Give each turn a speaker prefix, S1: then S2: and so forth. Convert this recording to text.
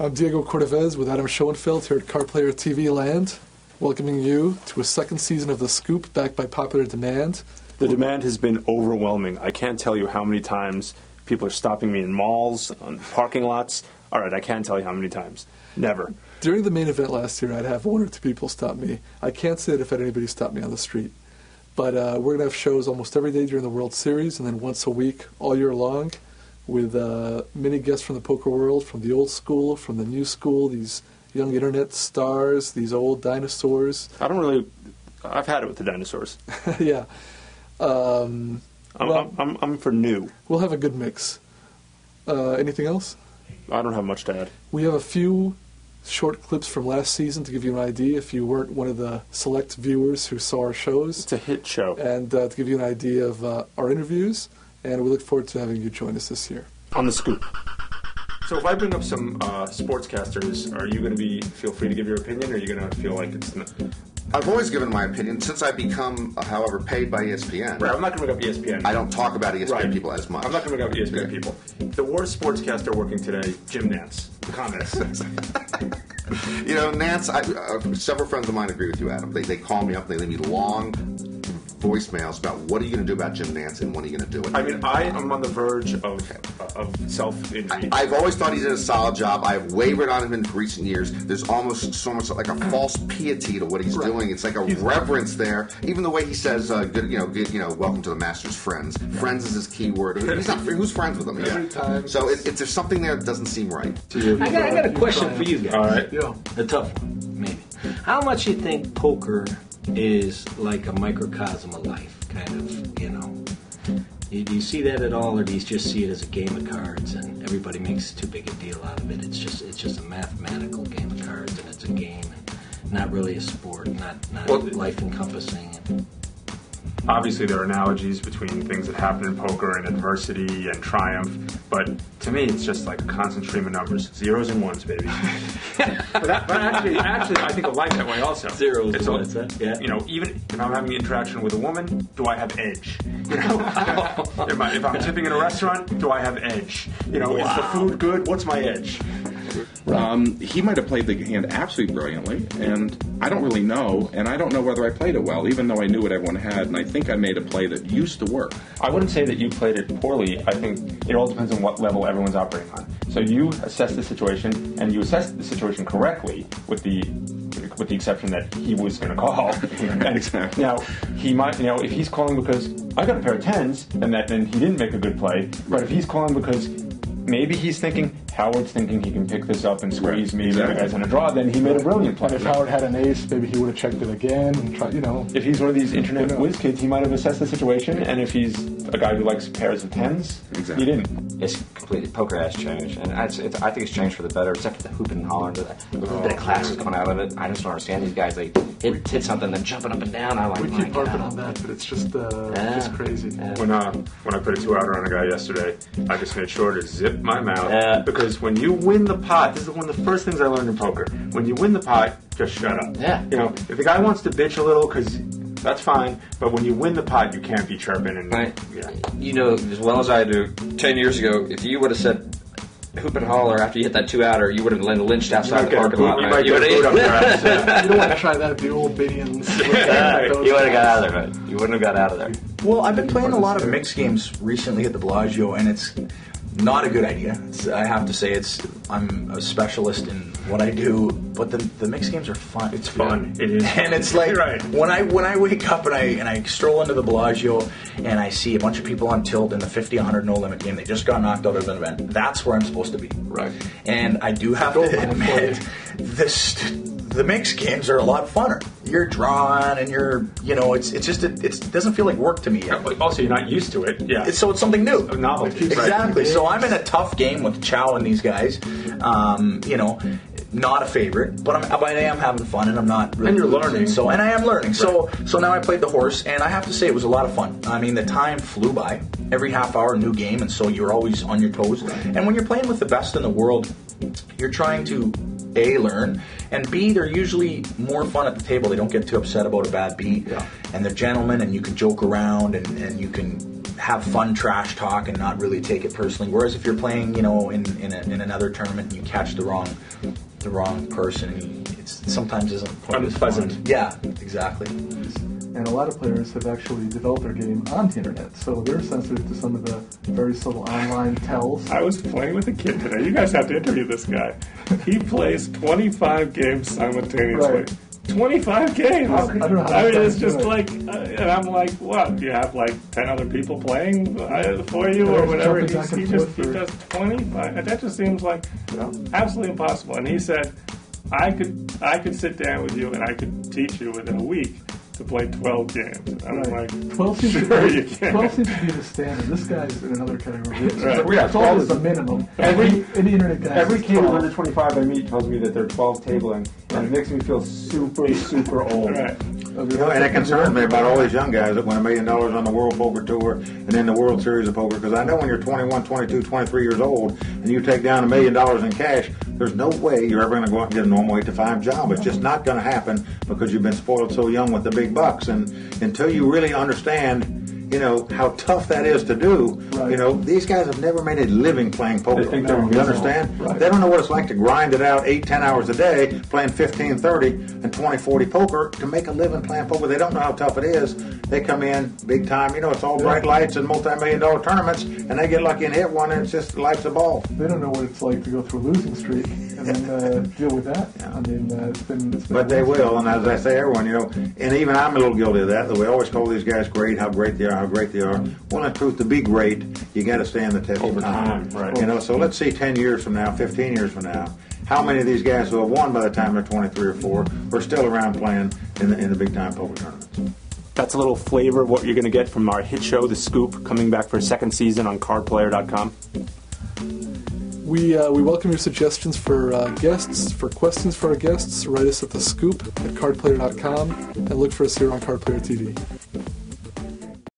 S1: I'm Diego Cordovez with Adam Schoenfeld here at Card Player TV Land, welcoming you to a second season of The Scoop, backed by popular demand.
S2: The demand has been overwhelming. I can't tell you how many times people are stopping me in malls, on parking lots. All right, I can't tell you how many times. Never.
S1: During the main event last year, I'd have one or two people stop me. I can't say that if anybody stopped me on the street. But we're going to have shows almost every day during the World Series, and then once a week all year long, with many guests from the poker world, from the old school, from the new school, these young internet stars, these old dinosaurs.
S2: I've had it with the dinosaurs.
S1: Yeah.
S2: I'm for new.
S1: We'll have a good mix. Anything else?
S2: I don't have much to add.
S1: We have a few short clips from last season to give you an idea if you weren't one of the select viewers who saw our shows.
S2: It's a hit show.
S1: And to give you an idea of our interviews, and we look forward to having you join us this year.
S2: On The Scoop. So if I bring up some sportscasters, are you going to feel free to give your opinion, or are you going to feel like it's not?
S3: I've always given my opinion since I become, however, paid by ESPN.
S2: Right, I'm not going to bring up ESPN.
S3: I don't talk about ESPN people as much.
S2: I'm not going to bring up ESPN people. The worst sportscaster working today, Jim Nance. Comments.
S3: You know, Nance, several friends of mine agree with you, Adam. They call me up, they leave me long voicemails about what are you going to do about Jim Nance and when are you going to do it.
S2: I mean, I am on the verge of self-injury.
S3: I've always thought he did a solid job. I've wavered on him in recent years. There's almost so much like a false piety to what he's doing. It's like a reverence there. Even the way he says, good, welcome to the Master's friends. Friends is his key word. Who's friends with him?
S1: Every time.
S3: So there's something there that doesn't seem right.
S4: I got a question for you guys.
S2: All right.
S1: Yeah.
S4: A tough one, maybe. How much you think poker is like a microcosm of life, kind of, you know? Do you see that at all, or do you just see it as a game of cards and everybody makes too big a deal out of it? It's just a mathematical game of cards, and it's a game, and not really a sport, not life encompassing.
S2: Obviously, there are analogies between things that happen in poker and adversity and triumph, but to me, it's just like a constant stream of numbers, zeros and ones, baby. but actually, I think of life that way also.
S4: Zeros and ones, yeah.
S2: You know, even if I'm having an interaction with a woman, do I have edge? You know, if I'm tipping in a restaurant, do I have edge? You know, is the food good? What's my edge?
S5: He might have played the hand absolutely brilliantly, and I don't really know, and I don't know whether I played it well, even though I knew what everyone had, and I think I made a play that used to work.
S2: I wouldn't say that you played it poorly. I think it all depends on what level everyone's operating on. So you assess the situation, and you assess the situation correctly, with the exception that he was going to call.
S5: Exactly.
S2: Now, he might, if he's calling because I got a pair of tens, then he didn't make a good play. But if he's calling because maybe he's thinking, Howard's thinking he can pick this up and squeeze me, the other guy's in a draw, then he made a brilliant play.
S1: And if Howard had an ace, maybe he would have checked it again and tried,
S2: If he's one of these internet whiz kids, he might have assessed the situation, and if he's a guy who likes pairs of tens, he didn't.
S6: It's completely, poker has changed, and I think it's changed for the better, except for the hooping and hollering, the little bit of classes coming out of it. I just don't understand these guys. They hit something, then jumping up and down. I'm like,
S1: we keep harping on that, but it's just crazy.
S2: When I put a 2-outer on a guy yesterday, I just made sure to zip my mouth, because when you win the pot, this is one of the first things I learned in poker. When you win the pot, just shut up.
S6: Yeah.
S2: If the guy wants to bitch a little, because that's fine, but when you win the pot, you can't be chirping. And
S6: right. You know as well as I do, 10 years ago, if you would have said hoop and holler after you hit that 2-outer, you would have been lynched outside the parking lot.
S2: You might get a boot up your ass.
S1: You don't want to try that at the old Binions.
S6: You would have got out of there, man. You wouldn't have got out of there.
S7: Well, I've been playing a lot of mixed games recently at the Bellagio, and it's not a good idea. I have to say, I'm a specialist in what I do, but the mixed games are fun.
S2: It's fun. It is,
S7: and it's like
S2: right.
S7: when I wake up and I stroll into the Bellagio and I see a bunch of people on tilt in the 50-100 no limit game. They just got knocked out of an event. That's where I'm supposed to be.
S2: Right.
S7: And I do have to admit, the mixed games are a lot funner. You're drawing and it doesn't feel like work to me yet.
S2: But also, you're not used to it. Yeah.
S7: So it's something new.
S2: A novelty.
S7: Exactly. So I'm in a tough game with Chow and these guys. Not a favorite, but I am having fun, and I'm not really.
S2: And you're
S7: losing.
S2: learning.
S7: So, and I am learning.
S2: Right.
S7: So now I played the horse, and I have to say it was a lot of fun. I mean, the time flew by. Every half hour, new game, and so you're always on your toes. Right. And when you're playing with the best in the world, you're trying to A, learn, and B, they're usually more fun at the table. They don't get too upset about a bad beat, and they're gentlemen, and you can joke around, and you can have fun trash talk and not really take it personally. Whereas if you're playing, in another tournament and you catch the wrong person, it sometimes isn't quite as
S2: Unpleasant.
S7: fun. Yeah, exactly.
S1: And a lot of players have actually developed their game on the internet, so they're sensitive to some of the very subtle online tells.
S8: I was playing with a kid today. You guys have to interview this guy. He plays 25 games simultaneously.
S1: Right.
S8: 25 games.
S1: I don't know how
S8: I mean,
S1: that's
S8: it's just
S1: good.
S8: like, and I'm like, what? You have like 10 other people playing for you or
S1: There's
S8: whatever.
S1: jumping back
S8: He
S1: and
S8: just
S1: forth
S8: he
S1: for-
S8: does 25. That just seems like absolutely impossible. And he said, I could sit down with you and I could teach you within a week to play 12 games. And I'm
S1: Right.
S8: like,
S1: 12 seems,
S8: sure
S1: to
S8: you
S1: be,
S8: can.
S1: 12 seems to be the standard. This guy's in another category. It's,
S8: Right.
S2: Yeah,
S1: 12 is the minimum.
S2: Every-
S1: Any internet guy
S2: Every
S1: says
S2: kid
S1: 12.
S2: under 25 I meet tells me that they're 12 tabling, and it makes me feel super, super old.
S8: right.
S3: And it concerns me about all these young guys that win $1 million on the World Poker Tour and then the World Series of Poker. Because I know when you're 21, 22, 23 years old and you take down $1 million in cash, there's no way you're ever going to go out and get a normal 8-to-5 job. It's just not going to happen because you've been spoiled so young with the big bucks. And until you really understand, how tough that is to do.
S1: Right.
S3: These guys have never made a living playing poker.
S2: They think they're
S3: You
S2: invisible.
S3: understand?
S1: Right.
S3: They don't know what it's like to grind it out 8-10 hours a day, playing 15, 30, and 20, 40 poker to make a living playing poker. They don't know how tough it is. They come in big time. It's all bright lights and multi-million-dollar tournaments, and they get lucky and hit one, and it's just life's a ball.
S1: They don't know what it's like to go through a losing streak and then deal with that.
S3: Yeah.
S1: I mean, it's been
S3: But they will, and as I say, everyone, and even I'm a little guilty of that we always call these guys great, how great they are. Well, in truth, to be great, you got to stand the test
S2: Over
S3: of time.
S2: time, right.
S3: So let's see 10 years from now, 15 years from now, how many of these guys who have won by the time they're 23 or 4 are still around playing in the big-time poker tournaments.
S2: That's a little flavor of what you're going to get from our hit show, The Scoop, coming back for a second season on cardplayer.com.
S1: We welcome your suggestions for guests, for questions for our guests. Write us at The Scoop at cardplayer.com and look for us here on Card Player TV.